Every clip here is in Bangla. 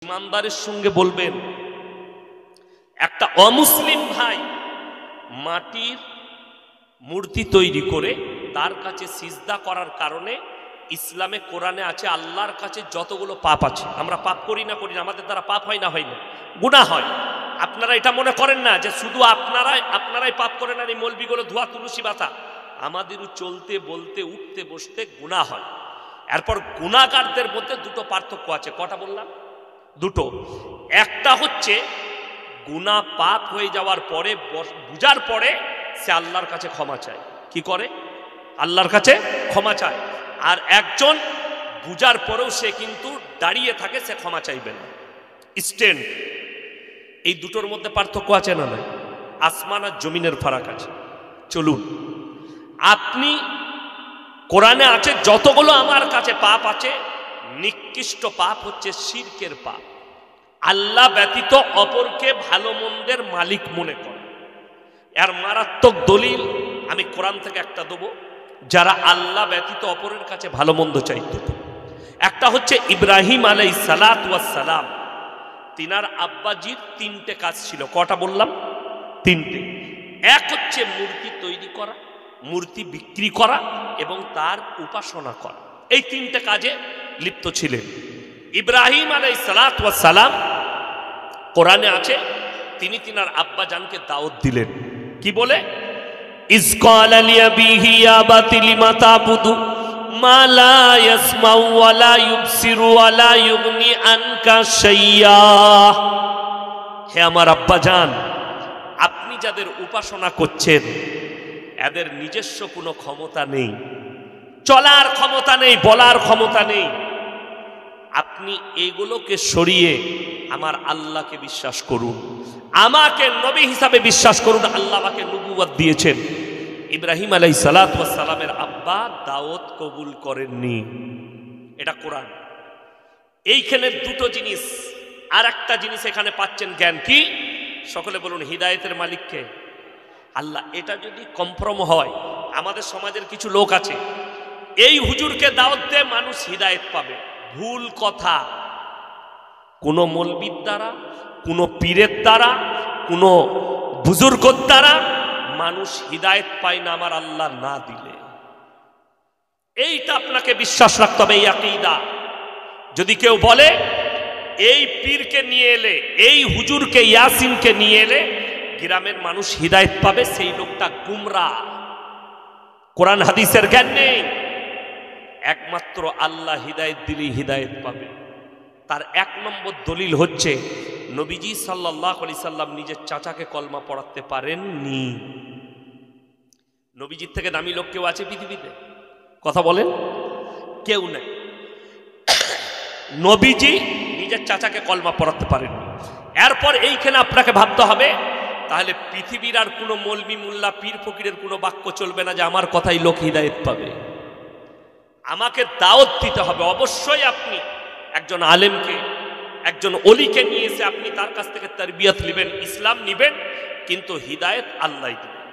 ইমানদারের সঙ্গে বলবেন, একটা অমুসলিম ভাই মাটির মূর্তি তৈরি করে তার কাছে সিজদা করার কারণে ইসলামে কোরআনে আছে আল্লাহর কাছে যতগুলো পাপ আছে, আমরা পাপ করি না আমাদের দ্বারা পাপ হয় না গুনাহ হয়। আপনারা এটা মনে করেন না যে শুধু আপনারাই পাপ করেন আর এই মৌলবিগুলো ধোয়া তুলসী পাতা, আমাদেরও চলতে বলতে উঠতে বসতে গুনাহ হয়। এরপর গুনাহগারদের মধ্যে দুটো পার্থক্য আছে। কটা বললাম? দুটো। একটা হচ্ছে গুনাহ পাপ হয়ে যাওয়ার পরে বুঝার পরে সে আল্লাহর কাছে ক্ষমা চায়। কি করে? আল্লাহর কাছে ক্ষমা চায়। আর একজন বুঝার পরেও সে কিন্তু দাঁড়িয়ে থাকে, সে ক্ষমা চাইবে না, স্ট্যান্ড। এই দুটোর মধ্যে পার্থক্য আছে না? নয়, আসমান আর জমিনের ফারাক আছে। চলুন, আপনি কোরআনে আছে যতগুলো আমার কাছে পাপ আছে, নিকৃষ্ট পাপ হচ্ছে শিরকের পাপ। আল্লাহ ব্যতীত অপরকে ভালো মন্দের মালিক মনে করে। এর মারাত্মক দলিল আমি কোরআন থেকে একটা দেবো, যারা আল্লাহ ব্যতীত অপরের কাছে ভালো মন্দ চাইত। একটা হচ্ছে ইব্রাহিম আলাইহিস সালাতু ওয়াস সালাম, তিনার আব্বাজির তিনটে কাজ ছিল। কটা বললাম? তিনটে। এক হচ্ছে মূর্তি তৈরি করা, মূর্তি বিক্রি করা এবং তার উপাসনা করা। এই তিনটে কাজে লিপ্ত ছিলেন ইব্রাহিম আলাইহিস সালাতু ওয়াস সালাম। কোরআনে আছে তিনি তিনার আব্বাজানকে দাওয়াত দিলেন। কি বলে? ইজ ক্বালা লিআবিহি ইয়া আবাতি লিমা তা'বুদু মা লা ইয়াসমাউ ওয়া লা ইউবসিরু ওয়া লা ইউগনি আনকা শাইয়্যা। হে আমার আব্বাজান, আপনি যাদের উপাসনা করছেন এদের নিজস্ব কোনো ক্ষমতা নেই, চলার ক্ষমতা নেই, বলার ক্ষমতা নেই। আপনি এগুলোকে সরিয়ে আমার আল্লাহকে বিশ্বাস করুন, আমাকে নবী হিসাবে বিশ্বাস করুন। আল্লাহ আমাকে নবুয়ত দিয়েছেন। ইব্রাহিম আলাইহিস সালাতু ওয়াস সালামের আব্বা দাওয়াত কবুল করেননি। এটা কোরআন। এইখানে দুটো জিনিস, আর একটা জিনিস এখানে পাচ্ছেন জ্ঞান। কি? সকলে বলুন, হিদায়েতের মালিককে আল্লাহ। এটা যদি কম্প্রম হয়, আমাদের সমাজের কিছু লোক আছে এই হুজুরকে দাওয়াত দিয়ে মানুষ হিদায়েত পাবে। ভুল কথা। কোন মৌলবীর দ্বারা, কোন পীরের দ্বারা, কোন বুজুর্গর দ্বারা মানুষ হিদায়েত পায় না আমার আল্লাহ না দিলে। এইটা আপনাকে বিশ্বাস রাখতে হবে, এই আকীদা। যদি কেউ বলে এই পীরকে নিয়ে এলে, এই হুজুরকে, ইয়াসিনকে নিয়ে এলে গ্রামের মানুষ হিদায়েত পাবে, সেই লোকটা গুমরা, কোরআন হাদিসের জ্ঞান নেই। একমাত্র আল্লাহ হিদায়েত দিলেই হিদায়েত পাবে। তার এক নম্বর দলিল হচ্ছে নবীজি সাল্লাল্লাহু আলাইহি সাল্লাম নিজের চাচাকে কলমা পড়াতে পারেননি। নবীজির থেকে দামি লোক কেউ আছে পৃথিবীতে? কথা বলেন, কেউ নেই। নবীজি নিজের চাচাকে কলমা পড়াতে পারেননি। এরপর এইখানে আপনাকে ভাবতে হবে, তাহলে পৃথিবীর আর কোনো মৌলবি মোল্লা পীর ফকিরের কোনো বাক্য চলবে না যে আমার কথাই লোক হিদায়েত পাবে। আমাকে দাওয়াত দিতে হবে। অবশ্যই আপনি একজন আলেমকে, একজন অলিকে নিয়ে এসে আপনি তার কাছ থেকে তারবিয়ত নেবেন, ইসলাম নেবেন, কিন্তু হিদায়েত আল্লাহ দিবেন।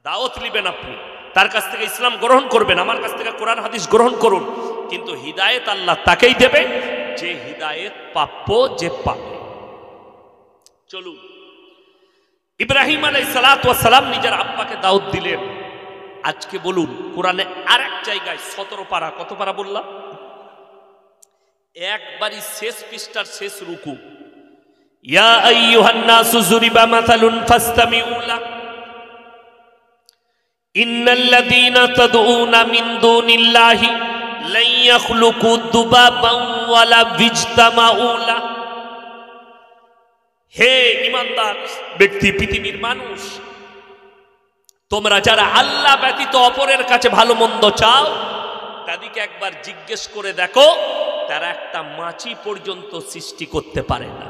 দাওয়াত নেবেন, আপনি তার কাছ থেকে ইসলাম গ্রহণ করবেন, আমার কাছ থেকে কোরআন হাদিস গ্রহণ করুন, কিন্তু হিদায়েত আল্লাহ তাকেই দেবে যে হিদায়েত প্রাপ্য, যে পাবে। চলুন, ইব্রাহিম আলাইহিস সালাতু ওয়াস সালাম নিজের আব্বাকে দাওয়াত দিলেন। আজকে বলুন, কোরআনে আরেক জায়গায় 17 পারা, কত পারা বললাম? একবারই শেষ পৃষ্ঠার শেষ রুকু, ইয়া আইয়ুহান নাসু যুরিবা মাসালুন ফাসতামিউ লাহু ইন্নাল্লাযীনা তাদউনা মিন দুনিল্লাহি লা ইয়াখলুকু দুবাবান ওয়ালা বিজতামাউ লাহু। হে ঈমানদার ব্যক্তি, পৃথিবীর মানুষ, তোমরা যারা আল্লাহ ব্যতীত অপরের কাছে ভালো মন্দ চাও, তাদেরকে একবার জিজ্ঞেস করে দেখো, তারা একটা মাছি পর্যন্ত সৃষ্টি করতে পারে না।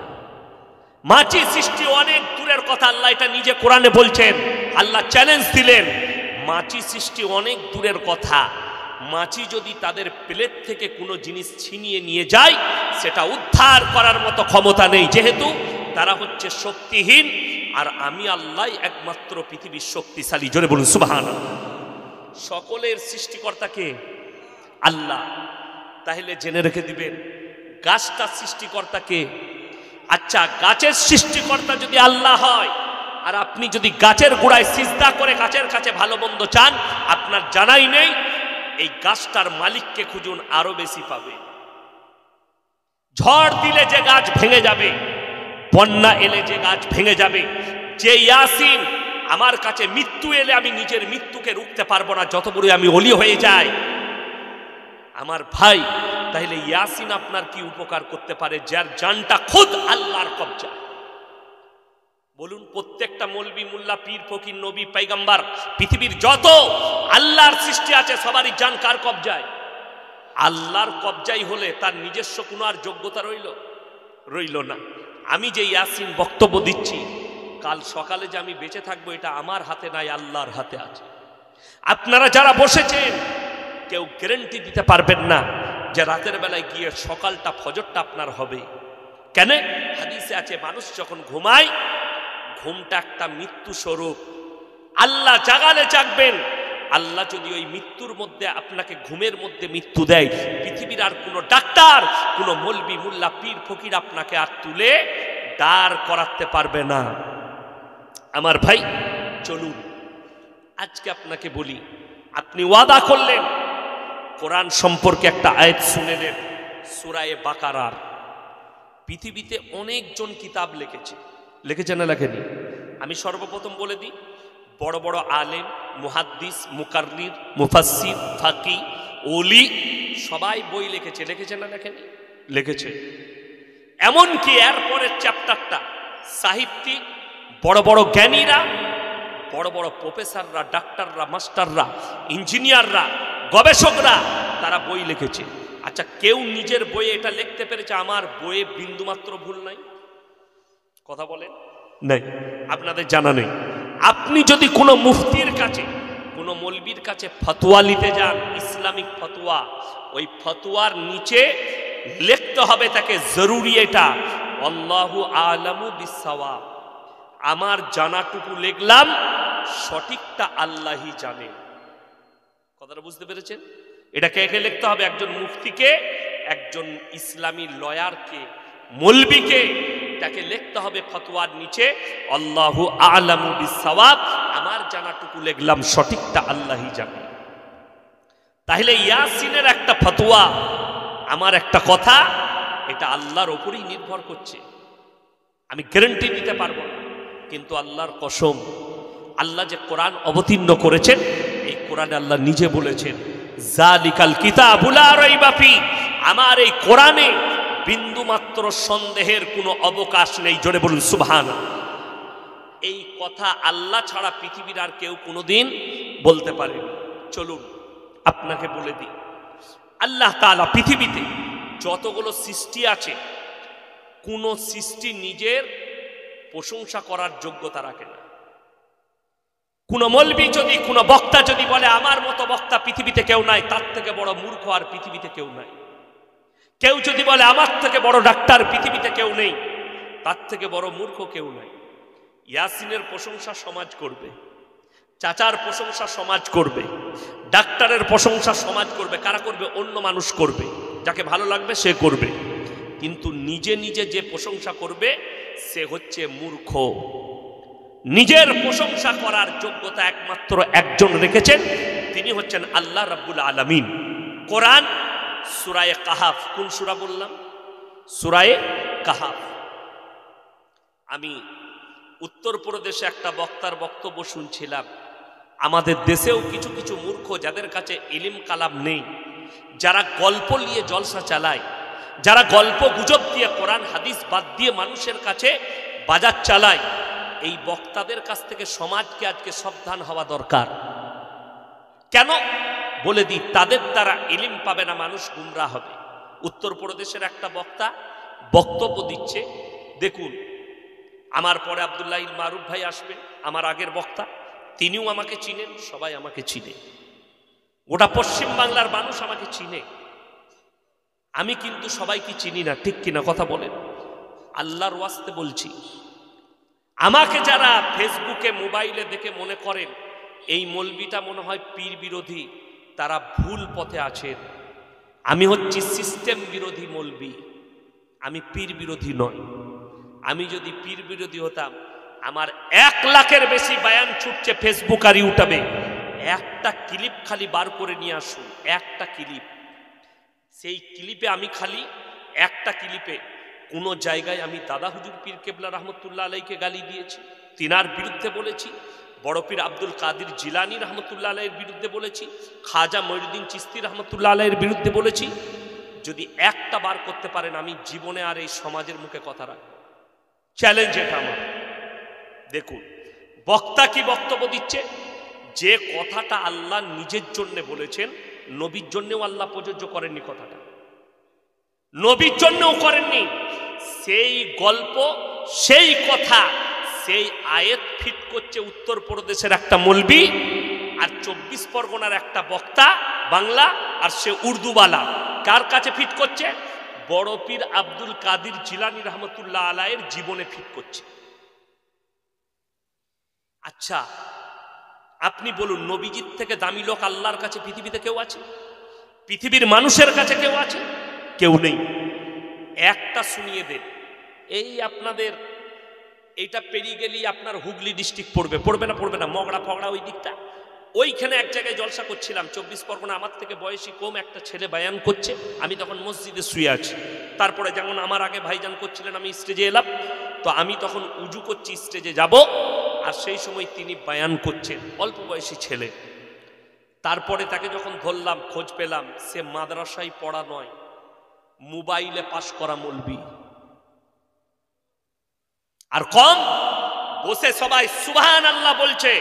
মাছি সৃষ্টি অনেক দূরের কথা, আল্লাহ এটা নিজে কোরআনে বলছেন। আল্লাহ চ্যালেঞ্জ দিলেন, মাছি সৃষ্টি অনেক দূরের কথা। মাছি যদি তাদের প্লেট থেকে কোনো জিনিস ছিনিয়ে নিয়ে যায়, সেটা উদ্ধার করার মতো ক্ষমতা নেই, যেহেতু তারা হচ্ছে শক্তিহীন, আর আমি আল্লাহ একমাত্র পৃথিবীর শক্তিশালী। জোরে বলুন সুবহানাল্লাহ। সকলের সৃষ্টিকর্তা কে? আল্লাহ। তাহলে জেনে রেখে দিবেন, গাছটা সৃষ্টিকর্তা কে? আচ্ছা, গাছের সৃষ্টিকর্তা যদি আল্লাহ হয়, আর আপনি যদি গাছের গোড়ায় সিজদা করে গাছের কাছে ভালো মন্দ চান, আপনার জানাই নেই, এই গাছটার মালিককে খুঁজুন, আরো বেশি পাবে। ঝড় দিলে যে গাছ ভেঙে যাবে, বন্যা এলে যে গাছ ভেঙে যাবে, যে ইয়াসিন আমার কাছে মৃত্যু এলে আমি নিজের মৃত্যুকে রুখতে পারবো না, যত বড় আমি ওলি হয়ে যাই। আমার ভাই, তাহলে ইয়াসিন আপনার কি উপকার করতে পারে, যার জানটা খুদ আল্লাহর কবজা? বলুন, প্রত্যেকটা মৌলবি, মোল্লা, পীর, ফকির, নবী, পয়গম্বর, পৃথিবীর যত আল্লাহর সৃষ্টি আছে সবারই জান কার কবজায়? আল্লাহর কবজাই হলে তার নিজস্ব কোনো আর যোগ্যতা রইল না। আমি যে ইয়াসিন বক্তব্য দিচ্ছি, কাল সকালে যে আমি বেঁচে থাকবো এটা আমার হাতে নাই, আল্লাহর হাতে আছে। আপনারা যারা বসেছেন কেউ গ্যারান্টি দিতে পারবেন না যে রাতের বেলায় গিয়ে সকালটা ফজরটা আপনার হবে। কেন? হাদিসে আছে মানুষ যখন ঘুমায়, ঘুমটা একটা মৃত্যু স্বরূপ। আল্লাহ জাগালে জাগবেন। আল্লাহ যদি ওই মৃত্যুর মধ্যে আপনাকে ঘুমের মধ্যে মৃত্যু দেয়, পৃথিবীর আর কোনো ডাক্তার, কোনো মৌলবি, মোল্লা, পীর, ফকির আপনাকে আর তুলে দাঁড় করাতে পারবে না। আমার ভাই চলুন আজকে আপনাকে বলি, আপনি ওয়াদা করলেন কোরআন সম্পর্কে একটা আয়াত শুনে নেন, সূরা বাকারার। পৃথিবীতে অনেকজন কিতাব লিখেছে না লেখেনি? আমি সর্বপ্রথম বলে দিই, বড় বড় আলেম, মুহাদ্দিস, মুকাররির, মুফাসসির, ফাকি, ওলি সবাই বই লিখেছে না লেখেনি? লিখেছে। এমনকি এর পরের চ্যাপ্টারটা সাহিত্যিক, বড় বড় জ্ঞানীরা, বড় বড় প্রফেসররা, ডাক্তাররা, মাস্টাররা, ইঞ্জিনিয়াররা, গবেষকরা তারা বই লিখেছে। আচ্ছা, কেউ নিজের বইয়ে এটা লিখতে পেরেছে আমার বইয়ে বিন্দুমাত্র ভুল নাই? কথা বলেন নাই? আপনাদের জানা নেই? আপনি যদি কোনো মুফতির কাছে, কোনো মৌলবীর কাছে ফতোয়া নিতে যান, ইসলামিক ফতোয়া, ওই ফতোয়ার নিচে লিখতে হবে তাকে জরুরি এটা, আল্লাহু আলামু বিসসাওয়াব, আমার জানাটুকু লিখলাম, সঠিকটা আল্লাহই জানে। কথাটা বুঝতে পেরেছেন? এটা কে কে লিখতে হবে? একজন মুফতিকে, একজন ইসলামী লয়ারকে, মৌলবীকে, তাকে লিখতে হবে ফতোয়ার নিচে আল্লাহু আ'লামু বিসসাওয়াব, আমার জানাটুকু লিখলাম, সঠিকটা আল্লাহই জানে। তাহলে ইয়াসিনের একটা ফতোয়া, আমার একটা কথা, এটা আল্লাহর উপরেই নির্ভর করছে। আমি গ্যারান্টি দিতে পারবো না, কিন্তু আল্লাহর কসম, আল্লাহ যে কোরআন অবতীর্ণ করেছেন, এই কোরআনে আল্লাহ নিজে বলেছেন, যালিকাল কিতাবু লা রাইবা ফি, আমার এই কোরআনে বিন্দুমাত্র সন্দেহের কোনো অবকাশ নেই। জোরে বলুন সুবহানাল্লাহ। এই কথা আল্লাহ ছাড়া পৃথিবীর আর কেউ কোনোদিন বলতে পারে। চলুন আপনাকে বলে দিই, আল্লাহ তাআলা পৃথিবীতে যতগুলো সৃষ্টি আছে, কোন সৃষ্টি নিজের প্রশংসা করার যোগ্যতা রাখে না। কোন মৌলবী যদি, কোন বক্তা যদি বলে আমার মতো বক্তা পৃথিবীতে কেউ নাই, তার থেকে বড় মূর্খ আর পৃথিবীতে কেউ নাই। কেউ যদি বলে আমার থেকে বড় ডাক্তার পৃথিবীতে কেউ নেই, তার থেকে বড় মূর্খ কেউ নাই। ইয়াসিনের প্রশংসা সমাজ করবে, চাচার প্রশংসা সমাজ করবে, ডাক্তারের প্রশংসা সমাজ করবে। কারা করবে? অন্য মানুষ করবে, যাকে ভালো লাগবে সে করবে। কিন্তু নিজে নিজে যে প্রশংসা করবে সে হচ্ছে মূর্খ। নিজের প্রশংসা করার যোগ্যতা একমাত্র একজন রেখেছেন, তিনি হচ্ছেন আল্লাহ রাব্বুল আলামিন। কোরআন সূরা কাহাফ, কোন সূরা বললাম? সূরা কাহাফ। আমি উত্তরপ্রদেশে একটা বক্তার বক্তব্য শুনছিলাম, আমাদের দেশেও কিছু কিছু মূর্খ, যাদের কাছে ইলম কালাম নেই, যারা গল্প নিয়ে জলসা চালায়, যারা গল্প গুজব দিয়ে কোরআন হাদিস বাদ দিয়ে মানুষের কাছে বাজার চালায়, এই বক্তাদের কাছ থেকে সমাজকে আজকে সাবধান হওয়া দরকার। কেন বলে দিই, তাদের দ্বারা ইলম পাবে না, মানুষ গুমরা হবে। উত্তরপ্রদেশের একটা বক্তা বক্তব্য দিচ্ছে, দেখুন, আমার পরে আব্দুল্লাহ ইল মারুফ ভাই আসবেন, আমার আগের বক্তা, তিনিও আমাকে চিনেন, সবাই আমাকে চিনে, গোটা পশ্চিম বাংলার মানুষ আমাকে চিনে। আমি কিন্তু সবাইকে চিনি না, ঠিক কিনা কথা বলেন? আল্লাহর ওয়াস্তে বলছি, আমাকে যারা ফেসবুকে, মোবাইলে দেখে মনে করেন এই মৌলবীটা মনে হয় পীর বিরোধী, তারা ভুল পথে আছেন। আমি হচ্ছি সিস্টেম বিরোধী মৌলবী। আমি পীর বিরোধী নয়। আমি যদি পীর বিরোধী হতাম, আমার 1 লাখের বেশি বায়ান ছুটছে ফেসবুক আর ইউটিউবে, একটা ক্লিপ খালি বার করে নিয়ে আসুন, একটা ক্লিপ। সেই ক্লিপে আমি খালি একটা ক্লিপে কোন জায়গায় আমি দাদা হুজুর পীর কেবলা রহমতুল্লাহ আলাইকে গালি দিয়েছি, তিনার বিরুদ্ধে বলেছি, বড় পীর আব্দুল কাদির জিলানী রহমতুল্লাহ আলাইয়ের বিরুদ্ধে বলেছি, খাজা মঈনুদ্দিন চিশতি রহমতুল্লাহ আলাইয়ের বিরুদ্ধে বলেছি? যদি একটা বার করতে পারেন, আমি জীবনে আর এই সমাজের মুখে কথা রাখবো। চ্যালেঞ্জ এটা আমার। দেখুন বক্তা কি বক্তব্য দিচ্ছে, যে কথাটা আল্লাহ নিজের জন্য বলেছেন, নবীর জন্যও আল্লাহ প্রযোজ্য করেননি, কথাটা নবীর জন্যও করেননি। সেই গল্প, সেই কথা, সেই আয়াত ফিট করছে উত্তরপ্রদেশের একটা মৌলবি আর 24 পরগনার একটা বক্তা বাংলা, আর সে উর্দুওয়ালা। কার কাছে ফিট করছে? বড় পীর আব্দুল কাদির জিলানী রহমতুল্লাহ আলাইয়ের জীবনে ফিট করছে। আচ্ছা আপনি বলুন, নবীজির থেকে দামি লোক আল্লাহর কাছে পৃথিবীতে কেউ আছে? পৃথিবীর মানুষের কাছে কেউ আছে? কেউ নেই। একটা শুনিয়ে দেন, এই আপনাদের এইটা পেরিয়ে গেলেই আপনার হুগলি ডিস্ট্রিক্ট পড়বে, পড়বে না? পড়বে না, মগড়া ফগড়া ওই দিকটা। ওইখানে এক জায়গায় জলসা করছিলাম, 24 পরগনা, আমার থেকে বয়সী কম একটা ছেলে বায়ান করছে, আমি তখন মসজিদে শুয়ে আছি। তারপরে যেমন আমার আগে ভাইজান করছিলেন, আমি স্টেজে এলাম, তো আমি তখন উজু করছি স্টেজে যাব, আর সেই সময় তিনি বায়ান করছেন, অল্প বয়সী ছেলে। তারপরে তাকে যখন ধরলাম, খোঁজ পেলাম সে মাদ্রাসায় পড়া নয়, মোবাইলে পাশ করা মৌলবি। আর কম বসে সবাই সুবহানাল্লাহ বলছে,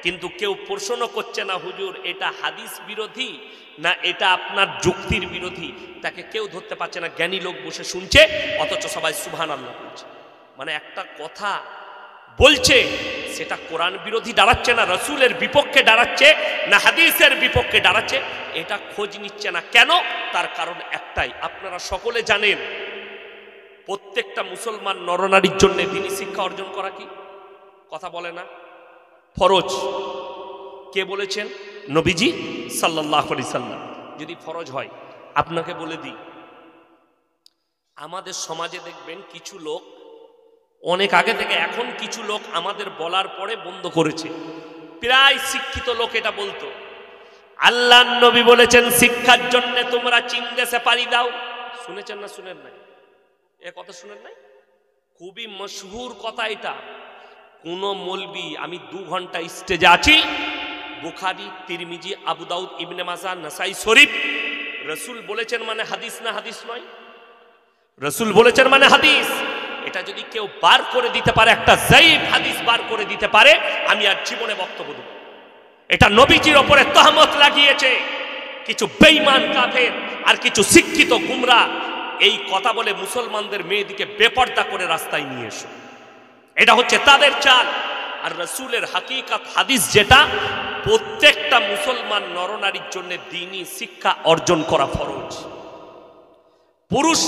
কিন্তু কেউ প্রশ্ন করছে না হুজুর এটা হাদিস বিরোধী না এটা আপনার যুক্তির বিরোধী। তাকে কেউ ধরতে পারছে না, জ্ঞানী লোক বসে শুনছে, অথচ সবাই সুবহানাল্লাহ বলছে। মানে একটা কথা বলছে, সেটা কোরআন বিরোধী দাঁড়াচ্ছে না, রসুলের বিপক্ষে দাঁড়াচ্ছে না হাদিসের বিপক্ষে দাঁড়াচ্ছে, এটা খোঁজ নিচ্ছে না। কেন? তার কারণ একটাই, আপনারা সকলে জানেন, প্রত্যেকটা মুসলমান নরনারীর জন্য দ্বীনি শিক্ষা অর্জন করা কি কথা বলে না? ফরজ। কে বলেছেন? নবীজি সাল্লাল্লাহু আলাইহি সাল্লাম। যদি ফরজ হয়, আপনাকে বলে দিই, আমাদের সমাজে দেখবেন কিছু লোক অনেক আগে থেকে, এখন কিছু লোক আমাদের বলার পরে বন্ধ করেছে, প্রায় শিক্ষিত লোক এটা বলতো, আল্লাহর নবী বলেছেন শিক্ষার জন্য তোমরা চীন দেশে পাড়ি দাও। শুনেছেন না শুনেন নাই? এ কথা শুনেন নাই? খুবই মশহুর কথা এটা। কোন মৌলবি, আমি 2 ঘন্টা স্টেজে আছি, বুখারী, তিরমিজি, আবু দাউদ, ইবনে মাজাহ, নাসাই শরীফ, রসুল বলেছেন মানে হাদিস না হাদিস নয়? রসুল বলেছেন মানে হাদিস। এটা যদি কেউ বার করে দিতে পারে, একটা যায়িফ হাদিস বার করে দিতে পারে, আমি আর জীবনে বক্তব্য দেব। এটা নবীজির ওপরে তহমত লাগিয়েছে কিছু বেঈমান কাফের আর কিছু শিক্ষিত গুমরা। এই কথা বলে মুসলমানদের মেয়েদিকে বেপর্দা করে রাস্তায় নিয়ে এসো, এটা হচ্ছে তাদের চাল। আর রসুলের হাকিকাত হাদিস যেটা, প্রত্যেকটা মুসলমান নরনারীর জন্য দ্বীনি শিক্ষা অর্জন করা ফরজ। পুরুষ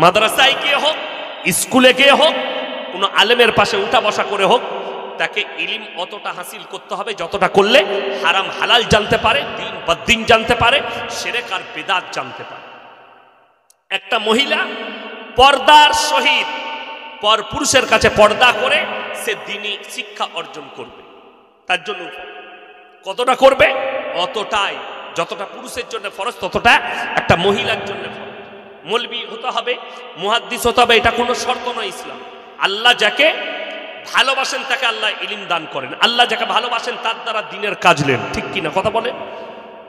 মাদ্রাসায় গিয়ে হোক, স্কুলে গিয়ে হোক, কোনো আলেমের পাশে উঠা বসা করে হোক, তাকে ইলম অতটা হাসিল করতে হবে যতটা করলে হারাম হালাল জানতে পারে, দিন বদ্দিন জানতে পারে, শিরক আর বিদআত জানতে পারে। একটা মহিলা পর্দার সহিত পর পুরুষের কাছে পর্দা করে সে দ্বীনি শিক্ষা অর্জন করবে। তার জন্য কতটা করবে? অতটাই, যতটা পুরুষের জন্য ফরজ ততটা একটা মহিলার জন্য ফরজ। মৌলবি হতে হবে, মুহাদ্দিস হতে হবে, এটা কোনো শর্ত নয় ইসলাম। আল্লাহ যাকে ভালোবাসেন তাকে আল্লাহ ইলম দান করেন, আল্লাহ যাকে ভালোবাসেন তার দ্বারা দ্বীনের কাজ নেন, ঠিক কিনা কথা বলেন?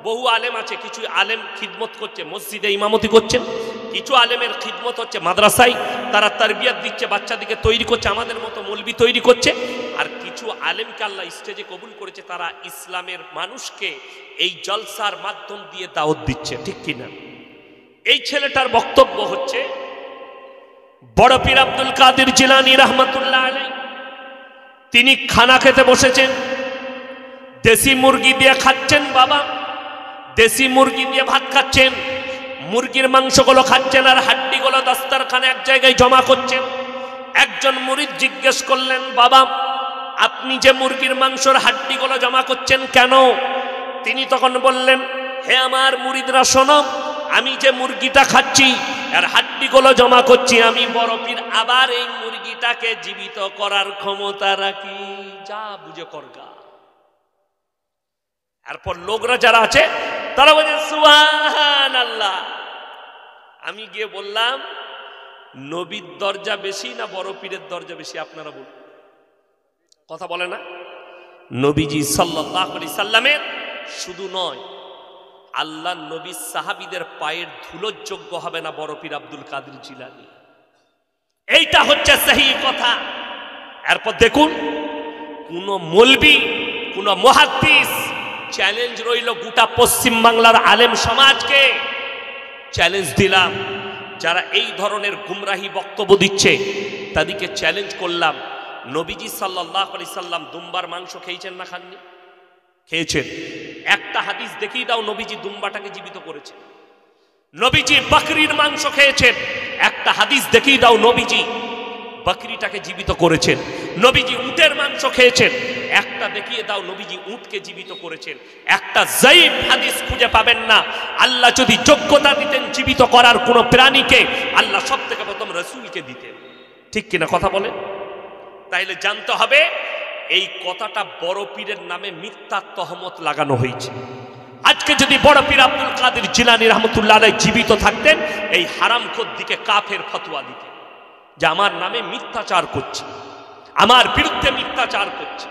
বহু আলেম আছে, কিছু আলেম খিদমত করছে, মসজিদে ইমামতি করছেন, কিছু আলেমের খিদমত হচ্ছে মাদ্রাসায়, তারা তারবিয়াত দিচ্ছে, বাচ্চাদিকে তৈরি করছে, আমাদের মতো মৌলবি তৈরি করছে। আর কিছু আলেমকে আল্লাহ স্টেজে কবুল করেছে, তারা ইসলামের মানুষকে এই জলসার মাধ্যম দিয়ে দাওয়াত দিচ্ছে, ঠিক কিনা? এই ছেলেটার বক্তব্য হচ্ছে, বড় পীর আব্দুল কাদির জিলানী রহমতুল্লাহ আলাইহি তিনি খানা খেতে বসেছেন, দেশি মুরগি দিয়ে খাচ্ছেন। বাবা, দেশি মুরগি দিয়ে ভাত খাচ্ছেন, মুরগির মাংসগুলো খাচ্ছেন আর হাড্ডিগুলো দস্তরখানে এক জায়গায় জমা করছেন। একজন মুরিদ জিজ্ঞেস করলেন, বাবা আপনি যে মুরগির মাংসর হাড্ডিগুলো জমা করছেন কেন? তিনি তখন বললেন, হে আমার মুরিদরা শোনো, আমি যে মুরগিটা খাচ্ছি এর হাড্ডিগুলো জমা করছি আমি, বড় পীর আবার এই মুরগিটাকে জীবিত করার ক্ষমতা রাখি, যা বুঝে করগা। এরপর লোকরা যারা আছে তারা বলে সুবহানাল্লাহ। আমি গিয়ে বললাম, নবীর দরজা বেশি না বড় পীরের দরজা বেশি? আপনারা বলুন, কথা বলে না? নবীজি সাল্লাল্লাহু আলাইহি সাল্লামের শুধু নয়, আল্লাহ নবী সাহাবীদের পায়ের ধুলোর যোগ্য হবে না বড় পীর আব্দুল কাদের জিলানী। এইটা হচ্ছে সহিহ কথা। এরপর দেখুন, কোন মৌলবি, কোন মুহাদ্দিস, চ্যালেঞ্জ রইল গোটা পশ্চিম বাংলার আলেম সমাজকে, চ্যালেঞ্জ দিলাম, যারা এই ধরনের গুমরাহি বক্তব্য দিচ্ছে তাদেরকে চ্যালেঞ্জ করলাম, নবীজি সাল্লাল্লাহু আলাইহি সাল্লাম দুম্বার মাংস খেয়েছেন না খাননি? খেয়েছেন। একটা হাদিস দেখিয়ে দাও নবীজি দুম্বাটাকে জীবিত করেছেন। নবীজি বকরির মাংস খেয়েছেন, একটা হাদিস দেখিয়ে দাও নবীজি বকরিটাকে জীবিত করেছেন। নবীজি উটের মাংস খেয়েছেন, একটা দেখিয়ে দাও নবীজি উটকে জীবিত করেছেন। একটা যায়িফ হাদিস খুঁজে পাবেন না। আল্লাহ যদি যোগ্যতা দিতেন জীবিত করার কোন প্রাণীকে, আল্লাহ সব থেকে প্রথম রাসূলকে দিতেন। ঠিক কিনা কথা বলেন? তাইলে জানতে হবে এই কথাটা বড় পীরের নামে মিথ্যা তহমত লাগানো হয়েছে। আজকে যদি বড় পীর আব্দুল কাদের জিলানী রাহমাতুল্লাহ আলাইহি জীবিত থাকতেন, এই হারামখোর দিকে কাফের ফতোয়া দিতেন যে আমার নামে মিথ্যাচার করছে, আমার বিরুদ্ধে মিথ্যাচার করছে।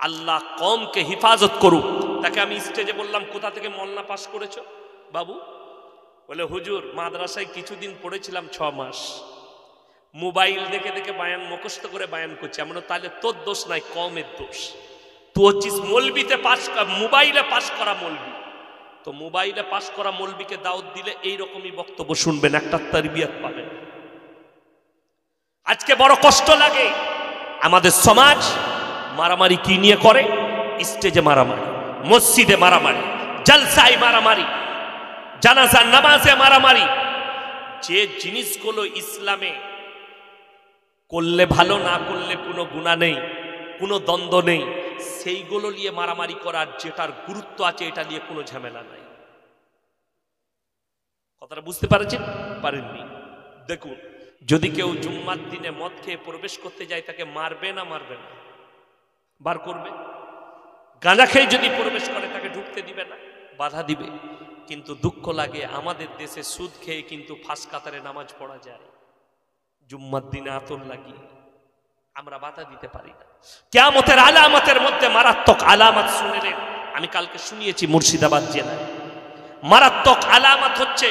আল্লাহ কওমকে হেফাজত করুক। তাকে আমি স্টেজে বললাম, কোথা থেকে মওলানা পাস করেছো বাবু? বলে হুজুর মাদ্রাসায় কিছুদিন পড়েছিলাম 6 মাস, মোবাইল দেখে দেখে বায়ান মুখস্থ করে বায়ান করছে। আমরা তাহলে তোর দোষ নাই, কওমের দোষ। তুই হচ্ছিস মৌলবিতে পাস, মোবাইলে পাস করা মৌলবি। তো মোবাইলে পাস করা মৌলবিকে দাওয়াত দিলে এইরকমই বক্তব্য শুনবেন, একটা তারবিয়ত পাবেন। আজকে বড় কষ্ট লাগে, আমাদের সমাজ মারামারি কি নিয়ে করে? স্টেজে মারামারি, মসজিদে মারামারি, জলসায় মারামারি, জানাজার নামাজে মারামারি। যে জিনিসগুলো ইসলামে করলে ভালো, না করলে কোনো গুনাহ নেই, কোনো দ্বন্দ্ব নেই, সেইগুলো নিয়ে মারামারি করার যেটার গুরুত্ব আছে এটা নিয়ে কোনো ঝামেলা নাই। কথাটা বুঝতে পারছেন? পারেননি? দেখুন, যদি কেউ জুম্মার দিনে মদ খেয়ে প্রবেশ করতে যায় তাকে মারবে না মারবে না? বার করবে। গাঁজা খেয়ে যদি প্রবেশ করে তাকে ঢুকতে দিবে না? বাধা দিবে। কিন্তু দুঃখ লাগে আমাদের দেশে সুদ খেয়ে কিন্তু ফাঁস কাতারে নামাজ পড়া যায়, জুম্মার দিনে আতর লাগিয়ে, আমরা বাধা দিতে পারি না। কিয়ামতের আলামতের মধ্যে মারাত্মক আলামত শুনেলেন, আমি কালকে শুনিয়েছি মুর্শিদাবাদ জেলায় মারাত্মক আলামত হচ্ছে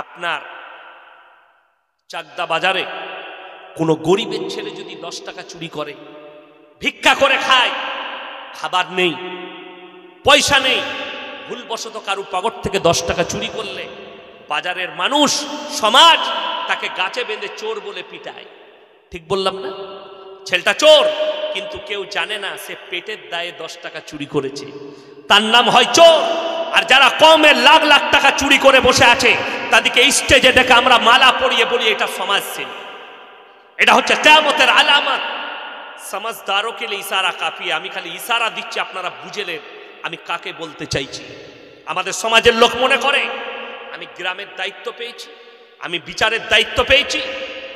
আপনার চাকদা বাজারে কোনো গরিবের ছেলে যদি 10 টাকা চুরি করে, ভিক্ষা করে খায়, খাবার নেই, পয়সা নেই, ভুলবশত কারু পকেট থেকে 10 টাকা চুরি করলে বাজারের মানুষ, সমাজ তাকে গাছে বেঁধে চোর বলে পিটায়। ঠিক বললাম না? ছেলেটা চোর, কিন্তু কেউ জানে না সে পেটের দায়ে 10 টাকা চুরি করেছে, তার নাম হয় চোর। আর যারা কমের লাখ লাখ টাকা চুরি করে বসে আছে তাদেরকে স্টেজে ডেকে আমরা মালা পরিয়ে বলি এটা সমাজসেবী। এটা হচ্ছে কিয়ামতের আলামত। समझदारों के लिए इशारा काफी है। আমি খালি ইশারা দিচ্ছি, আপনারা বুঝলেন আমি কাকে বলতে চাইছি। আমাদের সমাজের লোক মনে করে আমি গ্রামের দায়িত্ব পেয়েছি, আমি বিচারের দায়িত্ব পেয়েছি,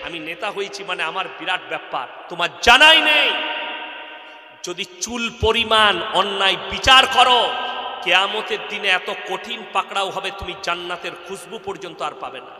আমি নেতা হয়েছি মানে আমার বিরাট ব্যাপার। তোমার জানাই নেই যদি চুল পরিমাণ অন্যায় বিচার করো, কিয়ামতের দিনে এত কঠিন পাকড়াও হবে তুমি জান্নাতের খুশবু পর্যন্ত আর পাবে না।